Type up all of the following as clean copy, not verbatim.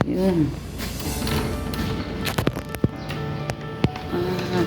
Yun. Ah.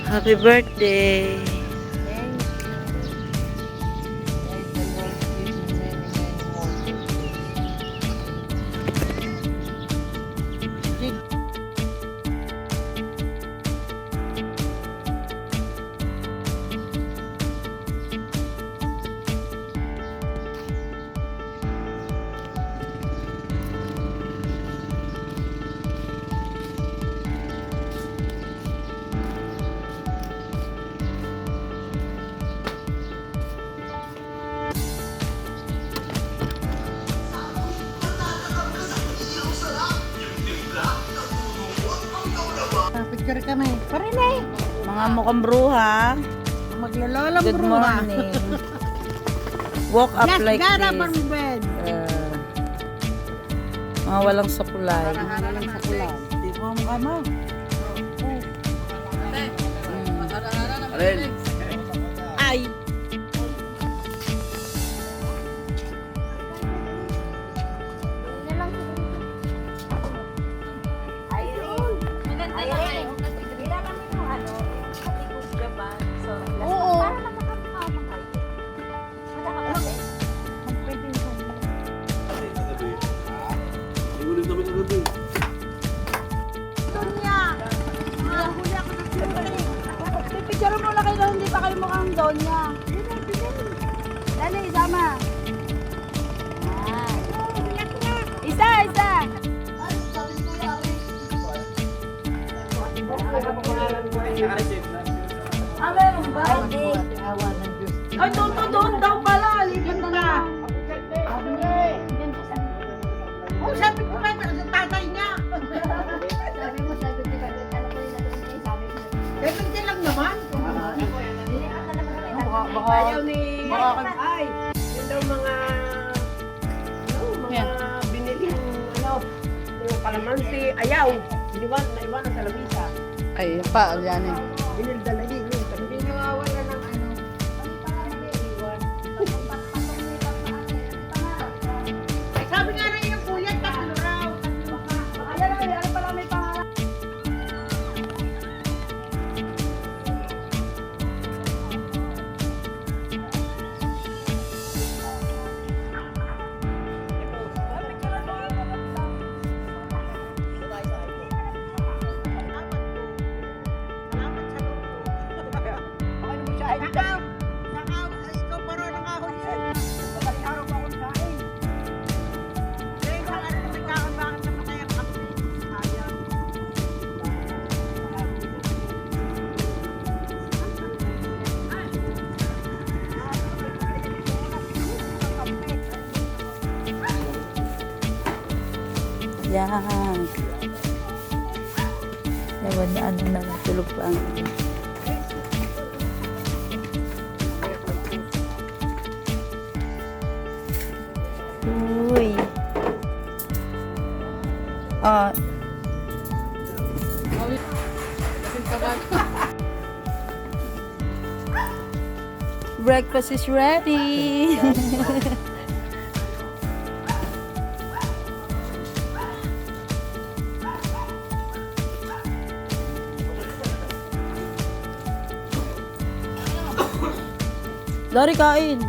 Happy birthday! Picture kami. Parinay. Mga mukhang bruha. Maglalalang Good bruha. morning. Walk up Just like got up this. on bed. Mga walang sakulay. Haralan sa kulang. Di mo mukha mo. Ay. Oo. Pipicture mo lang kayo hindi pa kayo mukhang Donya. Dali, isama. Isa, isa. Ah, meron ba? Ay, doon daw pala. Lipat na. Oh, sabi ko nga sa tatay niya. Ganun lang naman. Ayaw ni... Ay, yun daw mga... mga biniling yung kalamansi. Ayaw. Naiwanan sa labisa. Ay, pa, yan eh. Binilda na yun. Hindi nawawala ng ano. Sabi nga na yung kuya, tatlo raw. Ano pala may pangalan? Nakaw! Ikaw pa rin nakahoy yan. Madaling araw pa akong kain. Kaya isang ano na may kaon, bakit naman kaya kami? Sayang. Yan. Ewan na ano na natulog pa ang Uy. Breakfast is ready. Dari, kain.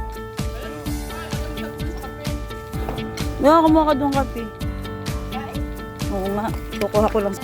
Nga, kumuha ka doon kape. Oo nga, kukuha ko lang.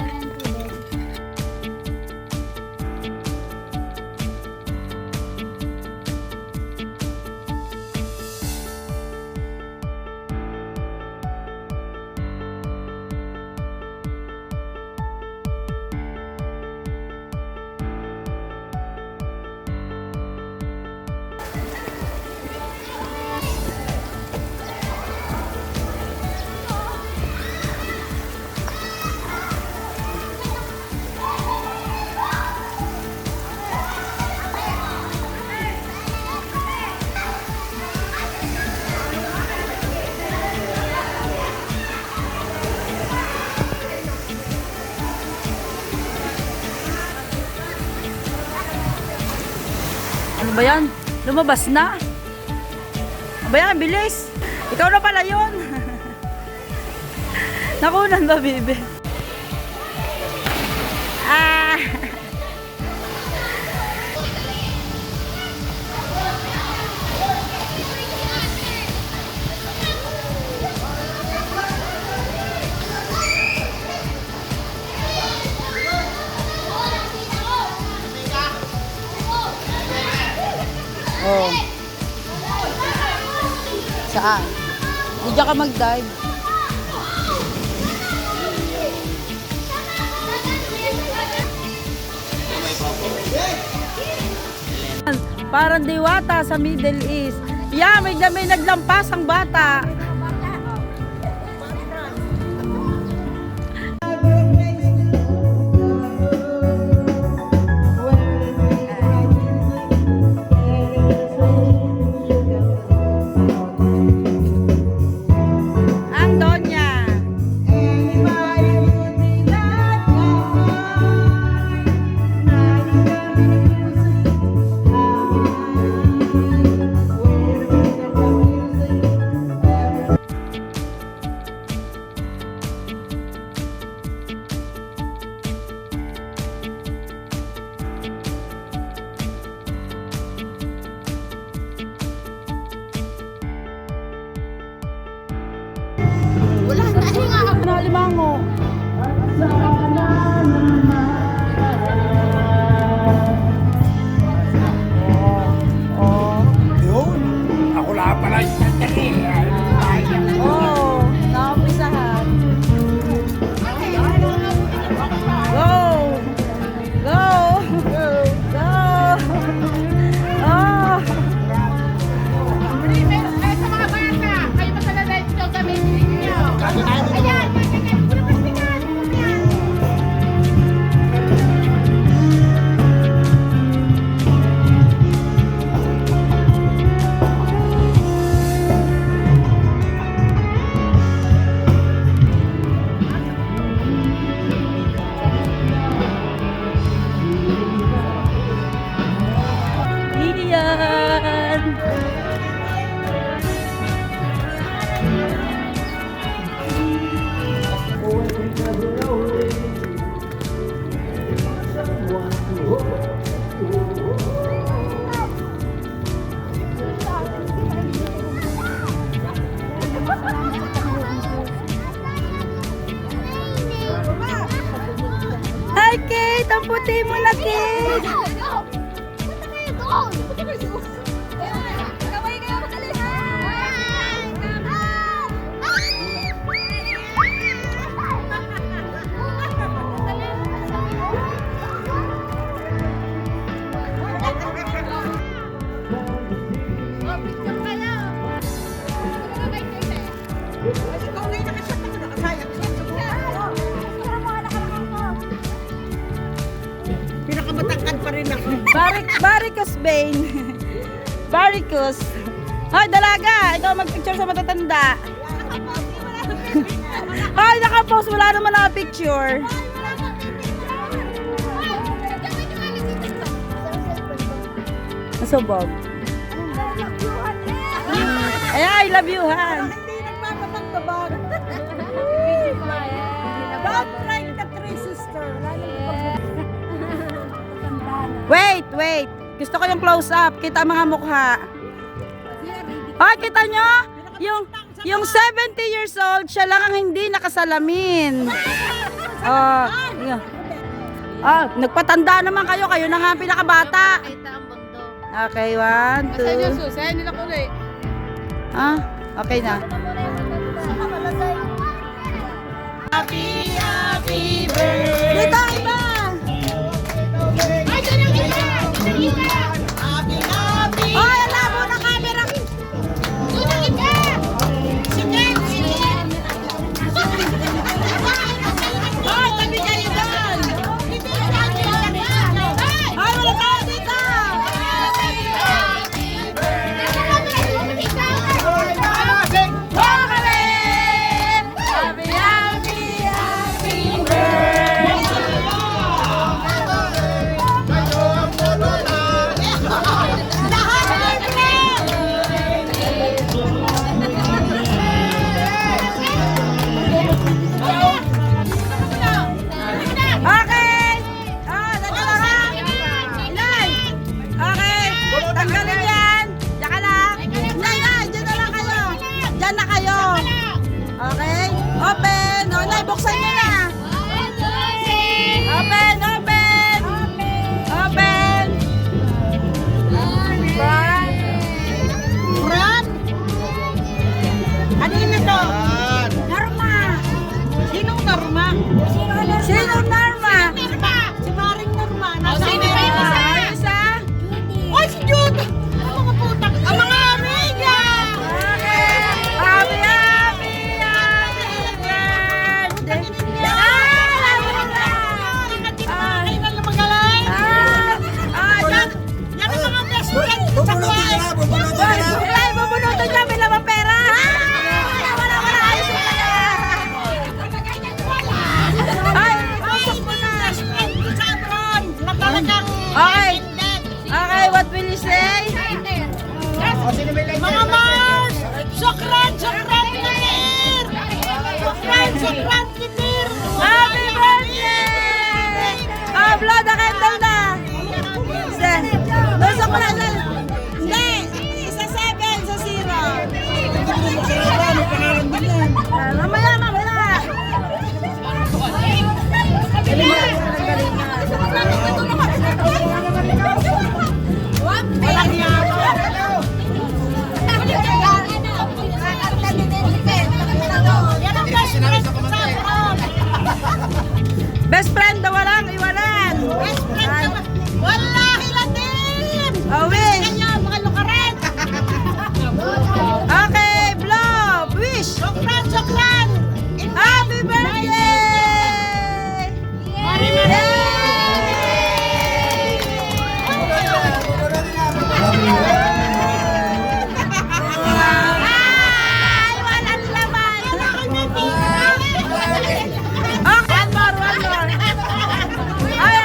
Ano ba yan? Lumabas na? Ano ba yan? Bilis! Ikaw na pala yun! Nakunan ba, bibi? Ah! Oh. Saan? Hindi ka mag-dive. Parang diwata sa Middle East. Yeah, may naglampas ang bata. Ang Donya. Wala na, ay nga ako. Nalimango. Oh. Yun. Ako lang pala yung sandali. Oh, naumpisahan. Go! Go! Go! Oh! Ay, sa mga bata, kayo maglalay dito sa meeting niyo. Ayan, puro pastikan. Iyan! Hi, Kate! Ang puti mo na, Kate! Punta kayo doon. Punta kayo doon. Kaway kayo magaling. Oh, picture kayo. Picture kayo kayo. Ikaw ngayon nakashot ako, nakasayang siya. Para mo anak ko. Pinakamatangkad pa rin ako. Baricus Bane. Baricus. Hoy, dalaga! Ikaw mag-picture sa matatanda. Hoy, nakapost. Wala naman na picture. Nasubog. Ay, I love you, Han. Hindi nagmamagdabag. Don't like the three sister. Wait. Gusto ko yung close up. Kita ang mga mukha. Ay, kita nyo? Yung 70 years old, siya lang ang hindi nakasalamin. Yeah. Nagpatanda naman kayo. Kayo na nga ang pinakabata. Kita ang bundok. Okay, 1, 2. Susay nila ko rin. Okay na. Dito, iba! Ay, dyan ang isa! Dyan ang isa! Ay, ang labo na camera! Dyan ang isa! Sige! Sige! Ay, tabi kayo doon! Dito yung sabi ng isa! Ay, wala tayo dito! Happy, happy, happy birthday! Okay! Dito lang ha! Inay! Okay! Tanggalin yan! Tsaka lang! Inay! Dyan na lang kayo! Dyan na kayo! Okay? Open! Inay, buksan nyo na! Open! Open! Open! Fran! Fran? Ano yun to? Norma! Sinong Norma? Sino Norma? Si Maring Norma. Sino ba yung isa? Isa? Ay, si Jude! Ang mga putang. Ang mga amiga! Okay! Happy, happy, happy birthday! Ay, na magaling! Yan ang mga best friend ko sa buhay! Ay, mabunutan niya, may lamang pera! Wala, ayos mo na! Ay, pasok mo na! Best friend ko sa abroad! Na talagang Okay. independent. Okay, what will you say? Mga Mars! Sokran! Sokran Kitir! Sokran Kitir! Happy birthday! Blow the candle na! Lusok mo na! Hindi! Sa 7, sa 0. Mamaya, mamaya! Walang yama! Yan ang best friend ko sa abroad! Best friend daw walang iwanan! Best friend ko! Wallahi latin! Wish! Kanya, mga lukaret! Okay, blow! Wish! Sokran! Sokran! Happy birthday! Ay, walang laman! Okay, one more! Ay,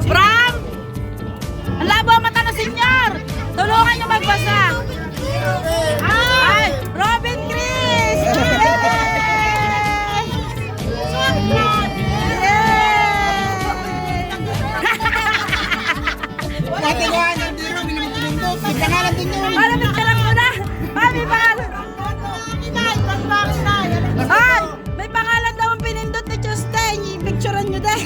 Bram! Ang labo ang mata ng senyor! Tulungan niyo magbasa! Ay! Robin Chris! Alam mo, sarap mo na! Ay, may pangalan! Ay! May pangalan daw ang pinindot ni Chusteng! I-picturean nyo din!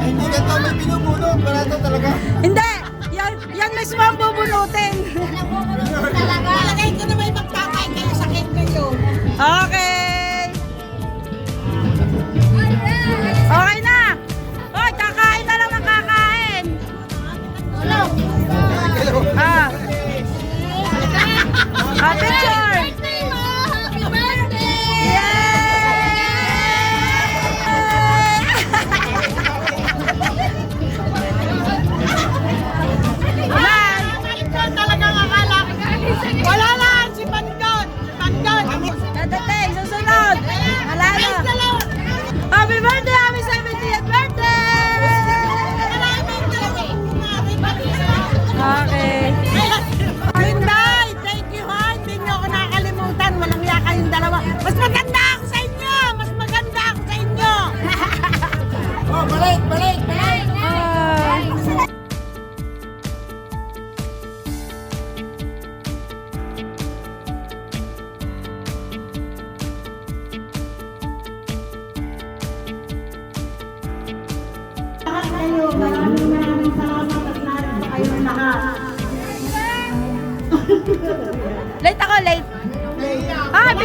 Hindi ka ito may binubulog. Wala ito talaga. Hindi! Yan mismo ang bubunutin! Malagay ko na may magpapay kayo sa kit kayo. Okay! Okay na! Oy, kakain na lang ng kakain! Picture! Talagang akala. Wala lang si Pandan. Pandan. Dadating, susunod Late ako, late. Ah,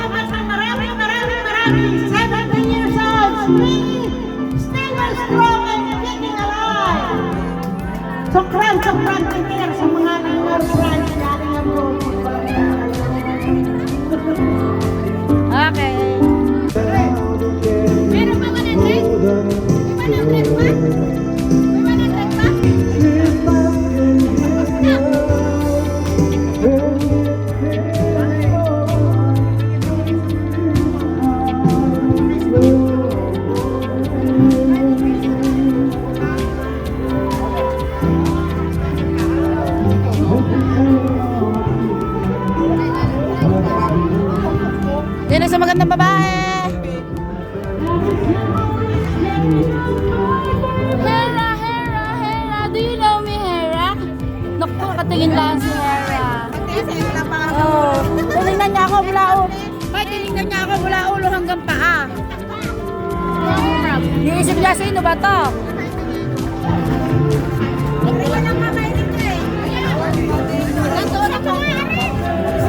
Maraming 70 years old, still strong and kicking alive. Sokran Peter sa mga nag-run galing ang okay. Meron ba 100? May 100 ba? May 100 ba? Yan ang sa magandang babae. Hera, Hera, Hera. Do you know me, Hera? Naku, katingin lang si Hera. Oh, tinignan niya ako mula ulo. Ay, tinignan niya ako mula ulo hanggang paa. Niisip niya, sino ba to? Nandoon ako.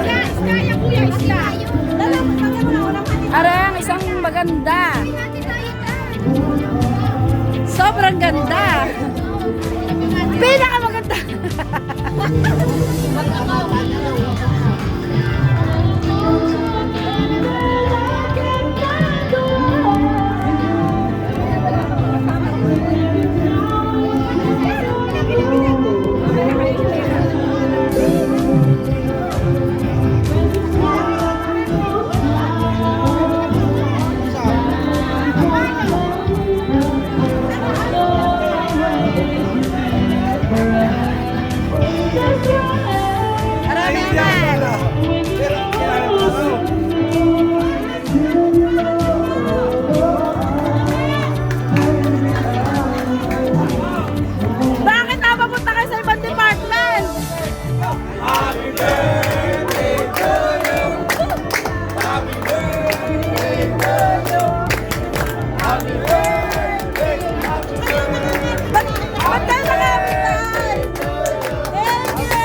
Isla, yan kuya, isla. Arang, isang maganda. Sobrang ganda. Pinakamaganda. Marami naman. Bakit napapunta kayo sa ibang department? Ba't kayo nakapitan? Thank you!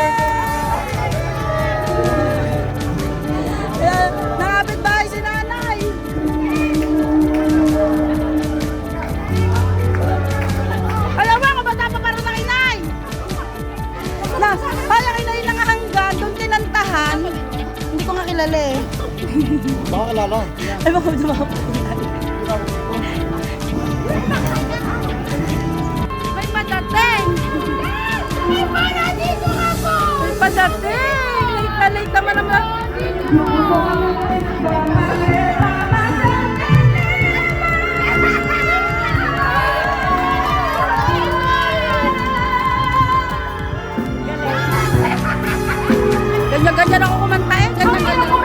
Nakapit bahay si nanay. Alam mo, kabata pa parang ng inay. Ang inay lang hanggan, doon tinantahan. Hindi ko nga kilala eh. Baka kalala. Ay, baka dumapa. May padating! May padating! May padating! Late naman naman. Ganyan-ganyan ako kumanta eh. Ganyan-ganyan ako.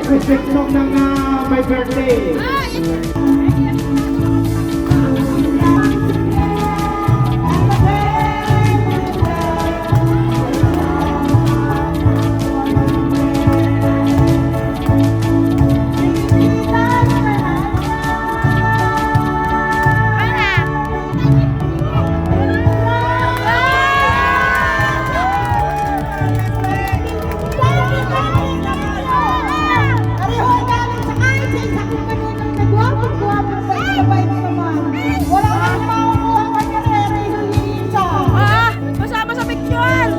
Reception ng my birthday. Masama sa picture!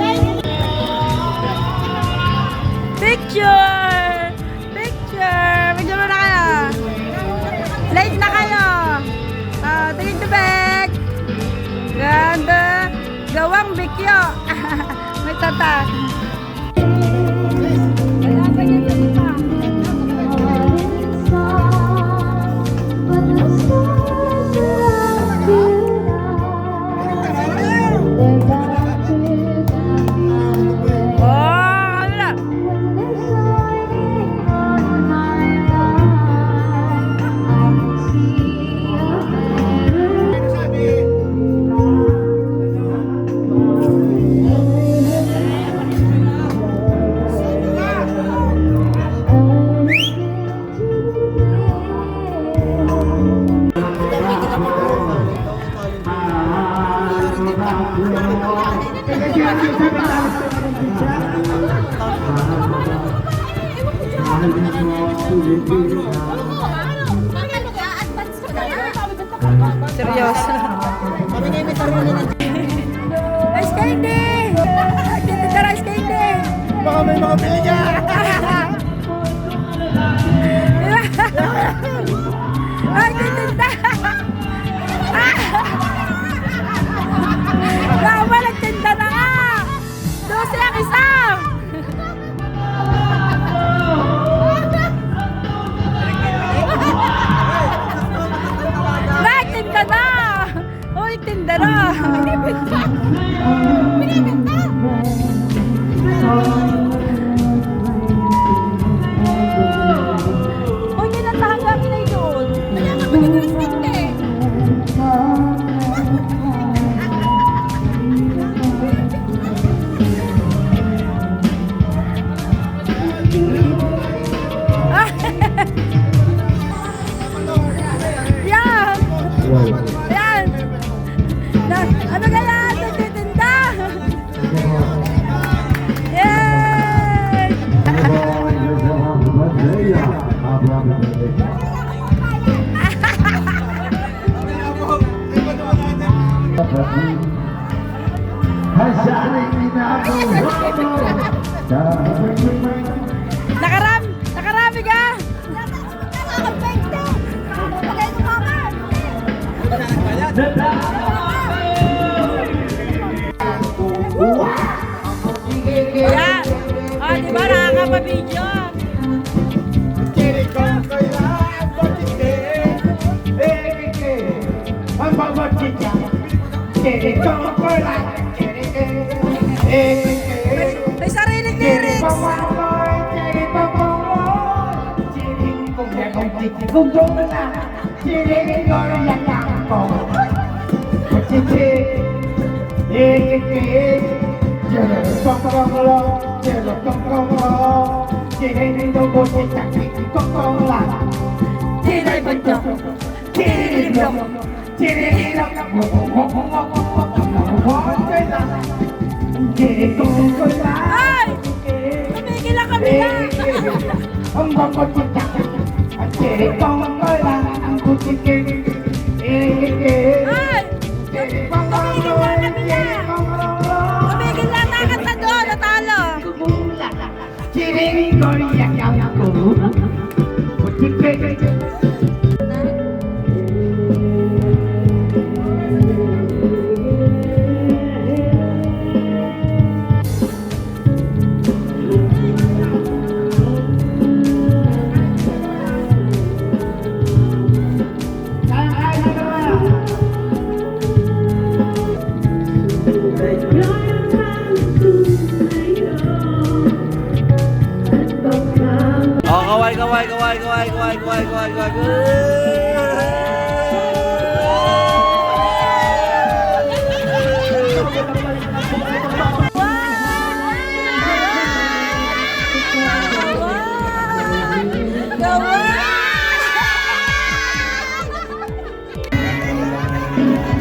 Picture! Picture! Picture na kayo! Late na kayo! Tingin to back! Ganda! Gawang bikyo! May tata! Seryoso. Ice candy! Nagtitinda ng ice candy! Baka may mga pili niya. Ay, titinda! Baka nagtinda na nga! 12 ang isa! Nagtinda na! Uy, tinda na! Uy, hindi na tahanggapin na yun. Kaya nga, pinag-respect eh. Yan! Yan! Ano kaya? Nagtitinda! Yay! Nakarami ka! Yan! O, diba nakakapabidyo? May sariling lyrics! Tinay banyo! Tiniliblo! Ay! Tumigil lang kami na! Ay! Tumigil lang kami na! Tumigil lang, nakakanta doon, natalo! Oh, kaway.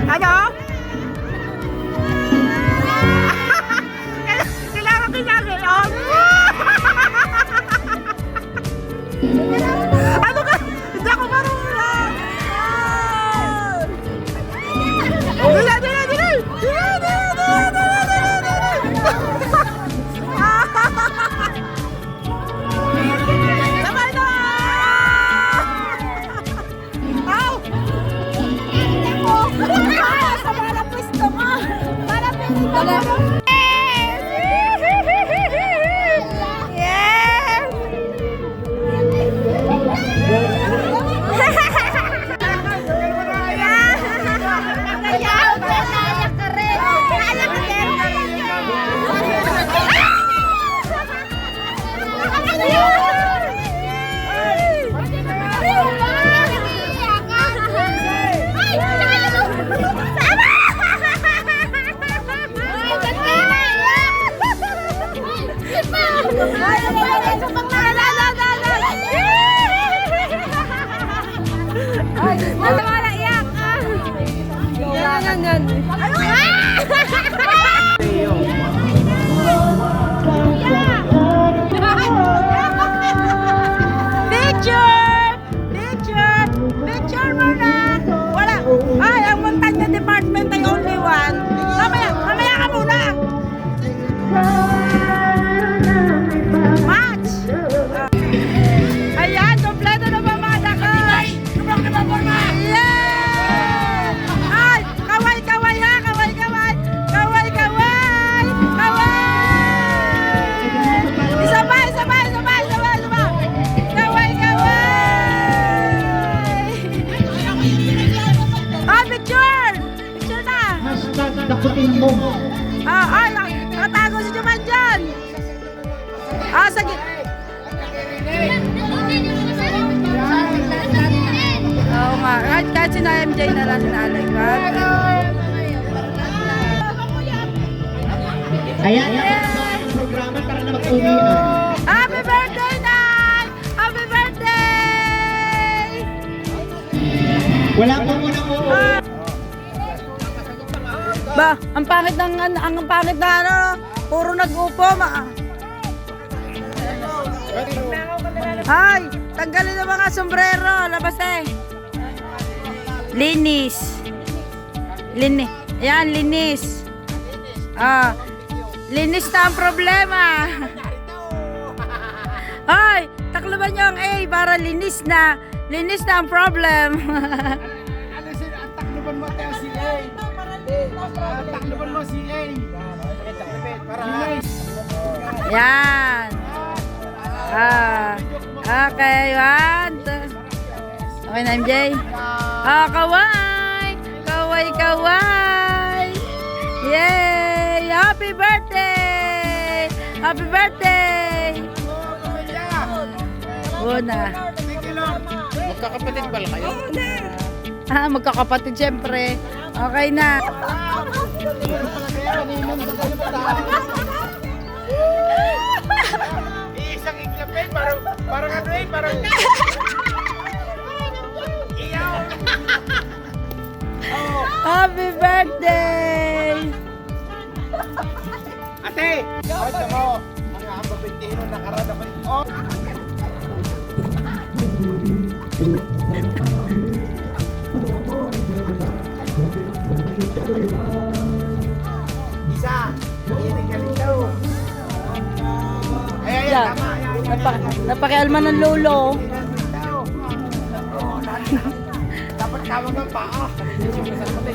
Ano? Kailangan yun? Ano ka? Hindi ako marunong! Sabay na! Ow! Sa mga pwesto mo! Para pinigala mo! Yes! Picture! Picture! Picture muna! Wala. Ay, ang Montana Department ay only one. Mamaya ka muna. Match! Ayan, kompleto na ba mga dako? Yeah! Ay, kaway, kaway ha! Kaway, kaway! Kaway, kaway! Kaway! Isa pa, isa pa, isa pa, isa pa, isa pa! Kaway, kaway! Ah, picture! Picture na! Dakutin mo. Ay, nakatago si Juman dyan! Sige. Oo nga, kahit si na MJ na lang sinalay ka. Ayan, ang programa para na mag-uwian. Happy birthday, Nay! Happy birthday! Wala po muna po. Ba, ang pangit ng puro nag-upo. Ay, tanggalin ang mga sombrero, labas eh. Linis. Linis. Ayan, linis. Linis na ang problema. Ay, takloban nyo ang A para linis na. Linis na ang problem. Ang takluban mo tayo si A. Ang takluban mo si A. Para Yan. Okay, one, two. Okay na, MJ? Kaway! Kaway, kaway! Yay! Happy birthday! Happy birthday! Una. magkakapatid pala kayo. Magkakapatid syempre. Okay na. Isang iklapin, parang ano eh, parang iyaw. Happy birthday! Ate! Ate mo, ang ababintino nakarada pa ito. Oh! Isa! Iinig ka rin daw. Ayan, Yeah. tama. Napakialman ng lolo. Dapat tawag ng paa.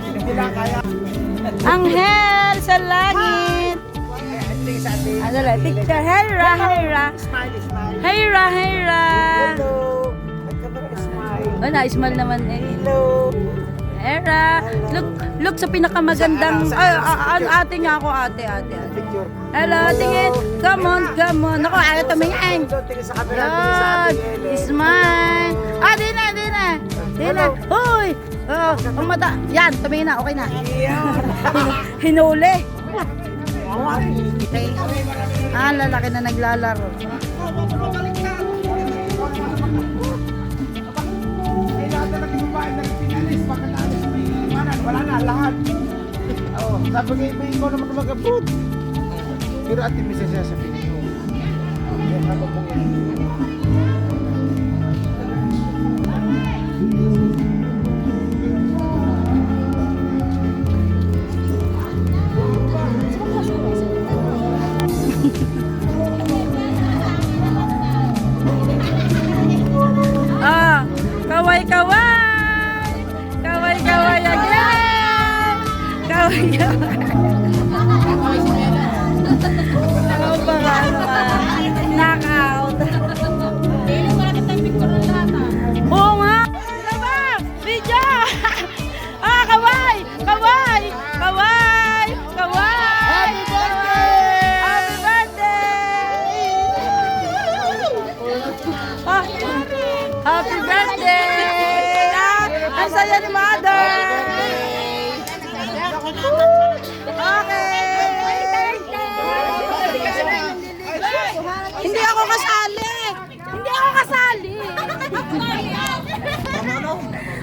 Hindi na kaya. Anghel sa langit. Ano lang, picture. Hera, hera. Smile, smile. Hera, hera. Hello. Nagkamera, smile. Oh, na-smile naman eh. Hello. Hera. Look sa pinakamagandang, ate nga ako, ate. Picture. Hello, tingin. Come on. Ako, ayaw tumingin. Tingin sa camera. Tingin sa Good. ating Smile. Di na. Hoy. Ang mata. Yan, tumingin na. Okay na. Hinuli. Lalaki na naglalaro. Ay, lahat na nag-ibabae, nag-pinalis, pagkatalis, may iwanan, wala na, lahat. Oo, sabi nga, may ikaw naman na mag-abot. Pero ate, may sasasabihin nyo. Yan, habang mong yan. Kaway again. Kaway. Ano ba knockout. Oo nga. Sino ba? Video. Kaway. Happy birthday. Happy birthday. Ang saya ni Mother. Okay. Hindi ako kasali.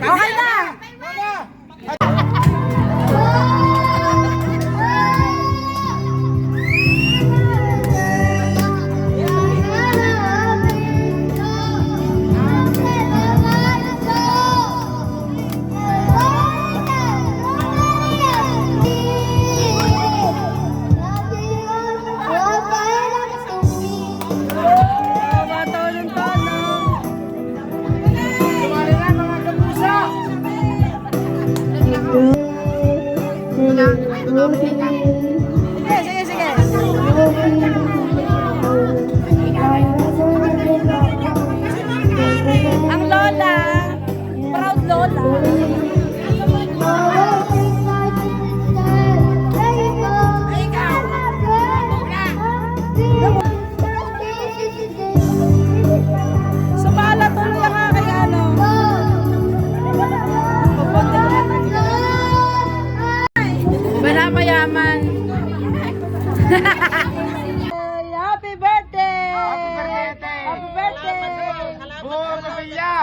Okay na.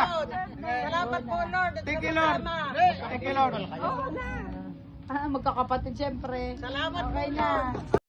Lord. Salamat po, Lord. at Thank you, sa Lord. kasama. Thank you, Lord. Magkakapatid siyempre. Salamat Okay po, na. Lord.